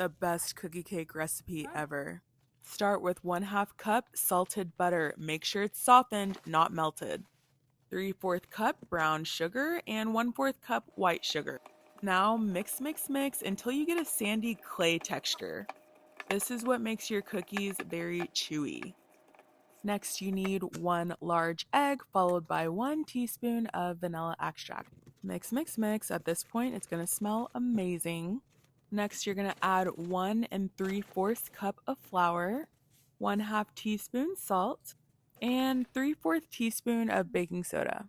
The best cookie cake recipe ever. Start with 1/2 cup salted butter. Make sure it's softened, not melted. 3/4 cup brown sugar and 1/4 cup white sugar. Now mix, mix, mix until you get a sandy clay texture. This is what makes your cookies very chewy. Next, you need 1 large egg followed by 1 teaspoon of vanilla extract. Mix, mix, mix. At this point, it's going to smell amazing. Next, you're going to add 1 3/4 cup of flour, 1/2 teaspoon salt, and 3/4 teaspoon of baking soda.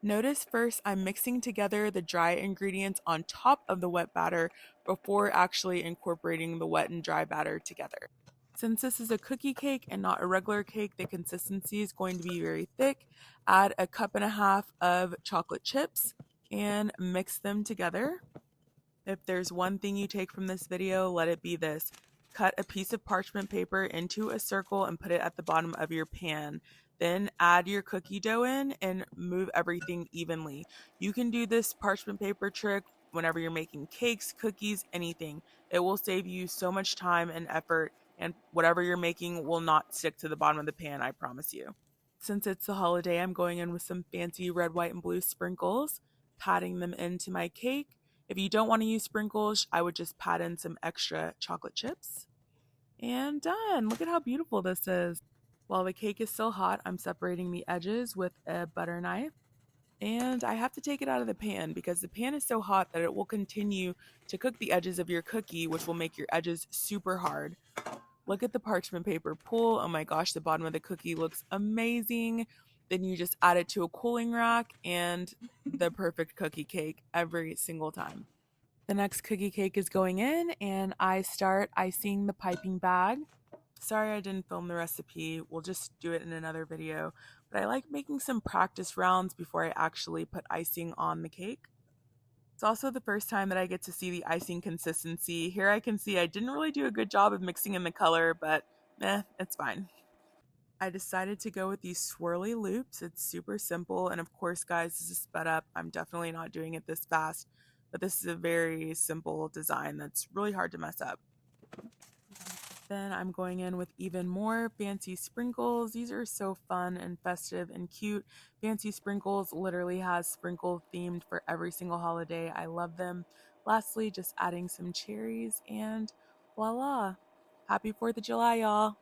Notice first I'm mixing together the dry ingredients on top of the wet batter before actually incorporating the wet and dry batter together. Since this is a cookie cake and not a regular cake, the consistency is going to be very thick. Add 1.5 cups of chocolate chips and mix them together. If there's one thing you take from this video, let it be this. Cut a piece of parchment paper into a circle and put it at the bottom of your pan. Then add your cookie dough in and move everything evenly. You can do this parchment paper trick whenever you're making cakes, cookies, anything. It will save you so much time and effort, and whatever you're making will not stick to the bottom of the pan, I promise you. Since it's the holiday, I'm going in with some fancy red, white, and blue sprinkles, patting them into my cake. If you don't want to use sprinkles, I would just pat in some extra chocolate chips. And done! Look at how beautiful this is. While the cake is still hot, I'm separating the edges with a butter knife. And I have to take it out of the pan because the pan is so hot that it will continue to cook the edges of your cookie, which will make your edges super hard. Look at the parchment paper pool. Oh my gosh, the bottom of the cookie looks amazing. Then you just add it to a cooling rack and the perfect cookie cake every single time. The next cookie cake is going in and I start icing the piping bag. Sorry I didn't film the recipe. We'll just do it in another video. But I like making some practice rounds before I actually put icing on the cake. It's also the first time that I get to see the icing consistency. Here I can see I didn't really do a good job of mixing in the color, but it's fine. I decided to go with these swirly loops. It's super simple, and of course, guys, this is sped up. I'm definitely not doing it this fast, but this is a very simple design that's really hard to mess up. Then I'm going in with even more fancy sprinkles. These are so fun and festive and cute. Fancy Sprinkles literally has sprinkle themed for every single holiday. I love them. Lastly, just adding some cherries and voila. Happy 4th of July, y'all.